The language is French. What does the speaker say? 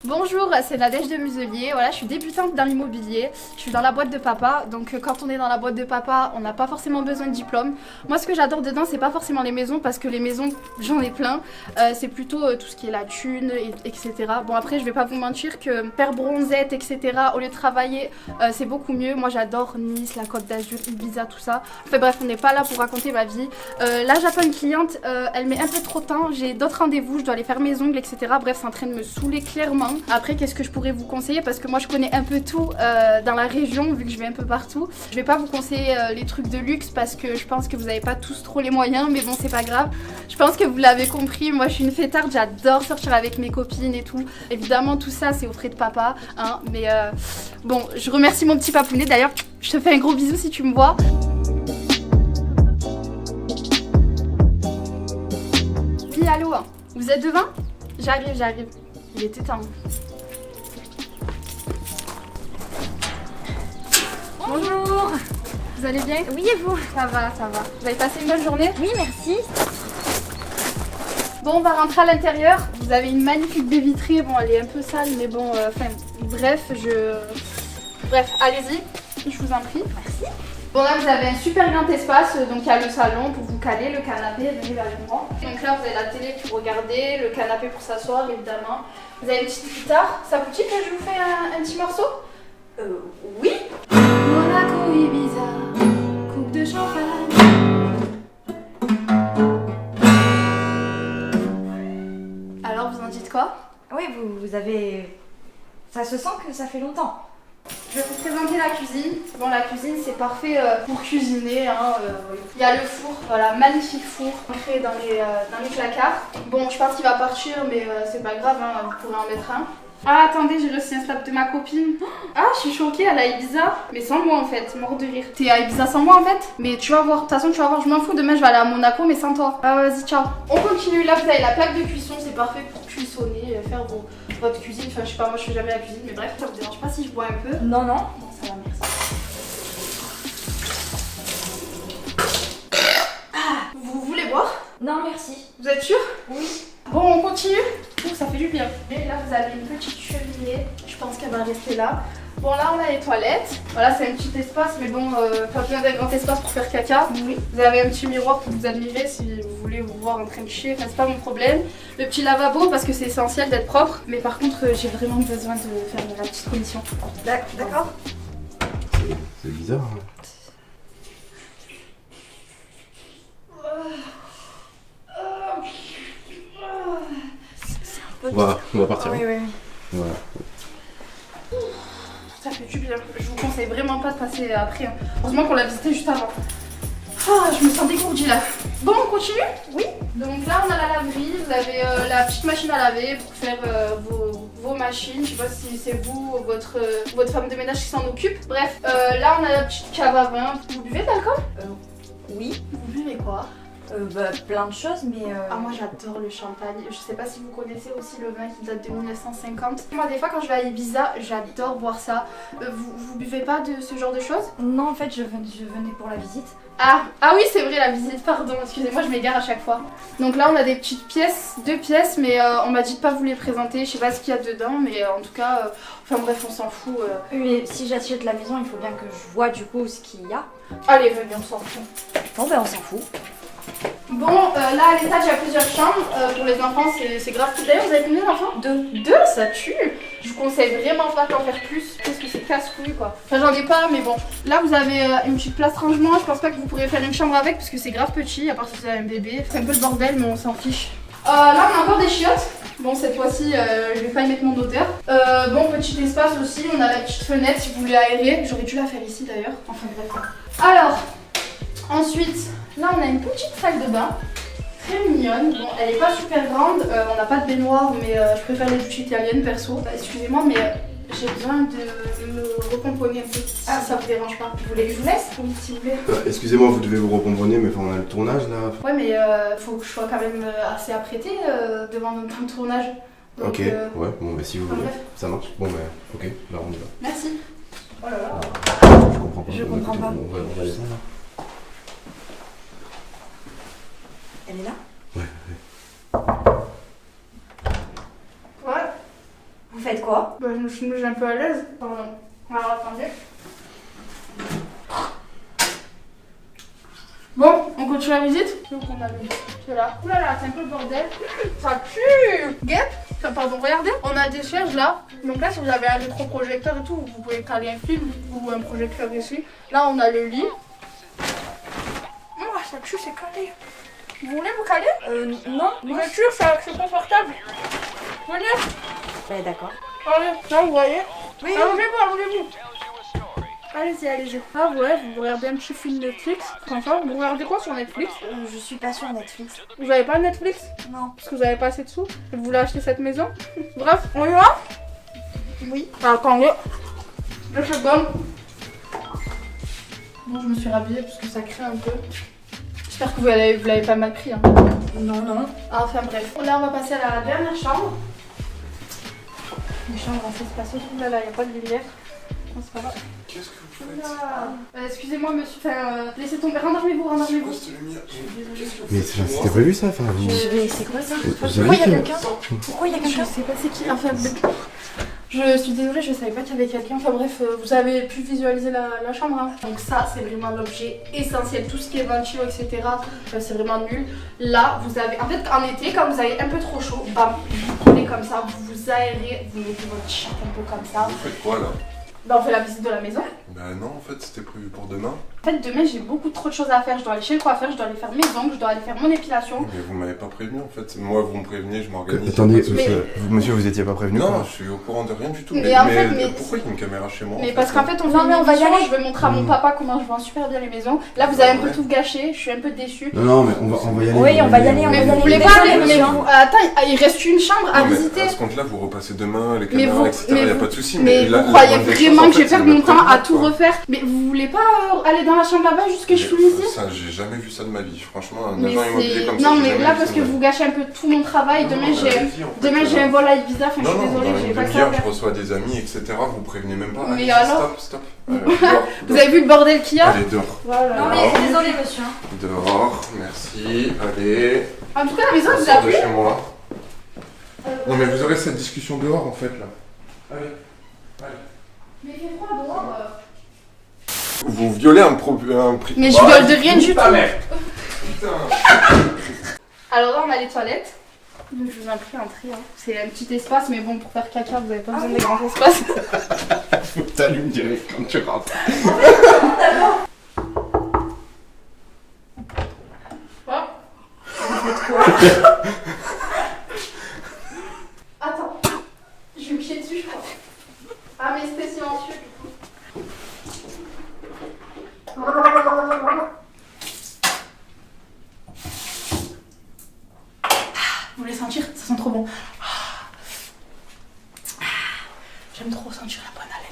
Bonjour, c'est Nadège de Muselier. Voilà, je suis débutante dans l'immobilier. Je suis dans la boîte de papa. Donc quand on est dans la boîte de papa, on n'a pas forcément besoin de diplôme. Moi, ce que j'adore dedans, c'est pas forcément les maisons parce que les maisons, j'en ai plein. C'est plutôt tout ce qui est la thune, etc. Bon, après, je vais pas vous mentir que faire bronzette, etc. au lieu de travailler, c'est beaucoup mieux. Moi, j'adore Nice, la Côte d'Azur, Ibiza, tout ça. Enfin bref, on n'est pas là pour raconter ma vie. Là, j'attends une cliente. Elle met un peu trop de temps. J'ai d'autres rendez-vous. Je dois aller faire mes ongles, etc. Bref, c'est en train de me saouler clairement. Après, qu'est-ce que je pourrais vous conseiller? Parce que moi, je connais un peu tout dans la région, vu que je vais un peu partout. Je vais pas vous conseiller les trucs de luxe parce que je pense que vous n'avez pas tous trop les moyens, mais bon, c'est pas grave. Je pense que vous l'avez compris, moi, je suis une fêtarde, j'adore sortir avec mes copines et tout. Évidemment, tout ça, c'est au frais de papa, hein. Mais bon, je remercie mon petit papounet. D'ailleurs, je te fais un gros bisou si tu me vois. Puis allô, vous êtes devant? J'arrive. Il était temps. Bonjour. Vous allez bien? Oui, et vous? Ça va. Vous avez passé une bonne journée? Oui, merci. Bon, on va rentrer à l'intérieur. Vous avez une magnifique baie vitrée. Bon, elle est un peu sale, mais bon, bref, allez-y. Je vous en prie. Merci. Bon, là, vous avez un super grand espace. Donc, il y a le salon pour vous caler, le canapé, venez vers moi. Donc là, vous avez la télé pour regarder, le canapé pour s'asseoir, évidemment. Vous avez une petite guitare. Ça vous dit que je vous fais un petit morceau? Oui. Monaco, Ibiza, coupe de champagne. Alors, vous en dites quoi? Oui, vous avez... Ça se sent que ça fait longtemps. Je vais vous présenter la cuisine. Bon, la cuisine, c'est parfait pour cuisiner, hein. Il y a le four, voilà, magnifique four ancré dans les placards. Bon, je pense qu'il va partir, mais c'est pas grave, hein, vous pourrez en mettre un. Ah, attendez, j'ai reçu un snap de ma copine. Ah, je suis choquée, elle a Ibiza, mais sans moi en fait, mort de rire. T'es à Ibiza sans moi en fait? Mais tu vas voir, de toute façon tu vas voir, je m'en fous, demain je vais aller à Monaco mais sans toi. Ah, vas-y, ciao. On continue, là vous avez la plaque de cuisson, c'est parfait pour cuissonner, faire votre cuisine. Enfin, je sais pas, moi je fais jamais la cuisine, mais bref, ça vous dérange pas si je bois un peu? Non. Bon, ça va, merci. Ah, vous voulez boire? Non, merci. Vous êtes sûr? Oui. Bon, on continue. Ouh, ça fait du bien. Et là, vous avez une petite cheminée. Je pense qu'elle va rester là. Bon, là, on a les toilettes. Voilà, c'est un petit espace, mais bon, pas besoin d'un grand espace pour faire caca. Oui. Vous avez un petit miroir pour vous admirer si vous voulez vous voir en train de chier. Enfin, c'est pas mon problème. Le petit lavabo, parce que c'est essentiel d'être propre. Mais par contre, j'ai vraiment besoin de faire la petite commission. D'accord. C'est bizarre. Hein. On va partir. Oui. Voilà. Ça fait du bien. Je vous conseille vraiment pas de passer après, hein. Heureusement qu'on l'a visité juste avant. Ah, je me sens dégourdie là. Bon, on continue? Oui. Donc là, on a la laverie. Vous avez la petite machine à laver pour faire vos machines. Je sais pas si c'est vous ou votre femme de ménage qui s'en occupe. Bref, là, on a la petite cave à vin. Vous buvez de l'alcool? Oui. Vous buvez quoi? Plein de choses, mais... Ah, moi j'adore le champagne. Je sais pas si vous connaissez aussi le vin qui date de 1950. Moi, des fois, quand je vais à Ibiza, j'adore boire ça. Vous buvez pas de ce genre de choses? Non, en fait, je venais pour la visite. Ah oui, c'est vrai, la visite, pardon, excusez-moi, je m'égare à chaque fois. Donc là, on a des petites pièces, 2 pièces, mais on m'a dit de pas vous les présenter. Je sais pas ce qu'il y a dedans, mais en tout cas, enfin bref, on s'en fout. Oui, mais si j'achète la maison, il faut bien que je vois du coup ce qu'il y a. Allez, venez, on s'en fout. Bon, ben on s'en fout. Bon, là, à l'étage, il y a plusieurs chambres. Pour les enfants, c'est grave cool. D'ailleurs, vous avez combien d'enfants? 2. 2, ça tue. Je vous conseille vraiment pas d'en faire plus, parce que c'est casse-couille, quoi. Enfin, j'en ai pas, mais bon. Là, vous avez une petite place rangement. Je pense pas que vous pourrez faire une chambre avec, parce que c'est grave petit, à part si vous avez un bébé. C'est un peu le bordel, mais on s'en fiche. Là, on a encore des chiottes. Bon, cette fois-ci, je vais pas y mettre mon odeur. Bon, petit espace aussi. On a la petite fenêtre si vous voulez aérer. J'aurais dû la faire ici, d'ailleurs. Enfin, bref. Alors, ensuite... Là, on a une petite salle de bain, très mignonne. Bon, elle est pas super grande, on n'a pas de baignoire, mais je préfère les douches italiennes perso. Excusez-moi, mais j'ai besoin de me repomponner un peu, si ça vous dérange pas. Vous voulez que je vous laisse? Oui, s'il vous plaît. Excusez-moi, vous devez vous repomponner, mais enfin, on a le tournage là. Ouais, mais faut que je sois quand même assez apprêtée devant le tournage. Donc, ok, ouais, bon, bah si vous voulez, bref. ça marche. Bon, bah, ok, là on y va. Merci. Oh là là. Je comprends pas. Je comprends pas. On va aller là. Elle est là? Ouais. Ouais. Vous faites faites quoi? Bah, je me suis mise un peu à l'aise. Pardon. Alors, attendez. Bon, on continue la visite. Donc, on a le... C'est là. Ouh là là, c'est un peu le bordel. Ça pue. Guêpe. Enfin, pardon, regardez. On a des sièges là. Donc là, si vous avez un rétroprojecteur et tout, vous pouvez caler un film ou un projecteur ici. Là, on a le lit. Oh, ça pue, c'est calé. Vous voulez vous caler? Non. Vous êtes sûr, c'est confortable? Venez. Ouais, d'accord. Allez, là, vous voyez? Oui. Allongez-vous. Allez-y, allez-y. Ah ouais, vous regardez un petit film Netflix. Enfin, vous regardez quoi sur Netflix? Je suis pas sur Netflix. Vous avez pas Netflix? Non. Parce que vous avez pas assez de sous? Et vous voulez acheter cette maison? Bref, on y va? Oui. Attendez. Le shotgun. Bon, je me suis rhabillée parce que ça craint un peu. J'espère que vous l'avez pas mal pris. Hein. Non, non. Ah, enfin bref. Là, on va passer à la dernière chambre. Les chambres, ça se passe au là, il n'y a pas de lumière. Non, c'est pas grave. Qu'est-ce que vous faites? Excusez-moi, monsieur. Enfin, laissez tomber. Rendormez-vous. cette lumière? Mais c'était prévu ça, enfin vous. Mais c'est quoi ça? Vous Pourquoi il y a savez que- quelqu'un? Pourquoi il y a Je quelqu'un? sais pas c'est qui. Enfin, je suis désolée, je savais pas qu'il y avait quelqu'un. Enfin bref, vous avez pu visualiser la chambre. Hein. Donc ça, c'est vraiment l'objet essentiel. Tout ce qui est ventilo, etc. C'est vraiment nul. Là, vous avez... En fait, en été, quand vous avez un peu trop chaud, bam, vous prenez comme ça, vous vous aérez, vous mettez votre t-shirt un peu comme ça. Vous faites quoi là? Bah, on fait la visite de la maison. Bah non, en fait c'était prévu pour demain. En fait, demain, j'ai beaucoup trop de choses à faire. Je dois aller chez le coiffeur, je dois aller faire mes ongles, je dois aller faire mon épilation. Mais vous m'avez pas prévenu en fait. Moi vous me prévenez, je m'organise. Attendez, y a pas de souci. monsieur, vous étiez pas prévenu? Non, quoi je suis au courant de rien du tout. Mais en fait, mais- pourquoi il y a une caméra chez moi? Mais en parce qu'en fait, on fait Non, mais une on va y émission, aller. je vais montrer à mon papa comment je vends super bien les maisons. Là, vous avez un peu tout gâché, je suis un peu déçue. Non, non, mais on va y aller. Oui, on va y aller, on Mais va y vous aller. voulez Mais pas ça, aller, mais mais non. vous... Attends, il reste une chambre à Non, mais visiter. à ce compte-là, vous repassez demain, les Mais caméras, vous- etc. mais Il n'y a vous- pas de souci. Mais là, vous croyez la moindre des vraiment choses, que je vais en fait, perdre c'est mon de temps à prévenir, tout quoi. refaire? Mais vous voulez pas aller dans la chambre là-bas juste que je Mais, finisse ici? ça, j'ai jamais vu ça de ma vie. Franchement, un Mais agent immobilier c'est... comme ça. Non j'ai mais jamais là vu parce ça que de ma vous vie. gâchez un peu tout mon travail. Non, Demain non, j'ai... allez-y, en fait, Demain j'ai un vol à Ibiza, enfin je Non, suis non, désolée, dans j'ai une pas que ça à demi-heure, je faire. reçois des amis, etc. Vous prévenez même pas. Mais Allez, alors stop. Dehors, Vous avez vu le bordel qu'il y a? Allez, dehors. Voilà. Non, mais désolé, monsieur. Dehors, merci. Allez. En tout cas la maison On vous sort a de plu? chez moi. Non, mais vous aurez cette discussion dehors en fait là. Allez. Mais il fait froid dehors. Vous violez un prix. Mais je viole de rien du tout. Putain. Alors là on a les toilettes. Donc je vous en prie, entrez. Hein. C'est un petit espace, mais bon pour faire caca vous avez pas besoin de grands espaces. Faut que t'allumes direct quand tu rentres. Quoi? Attends, je vais me chier dessus je crois. Ah mais c'était silencieux du coup. Vous voulez sentir? Ça sent trop bon. J'aime trop sentir la bonne haleine.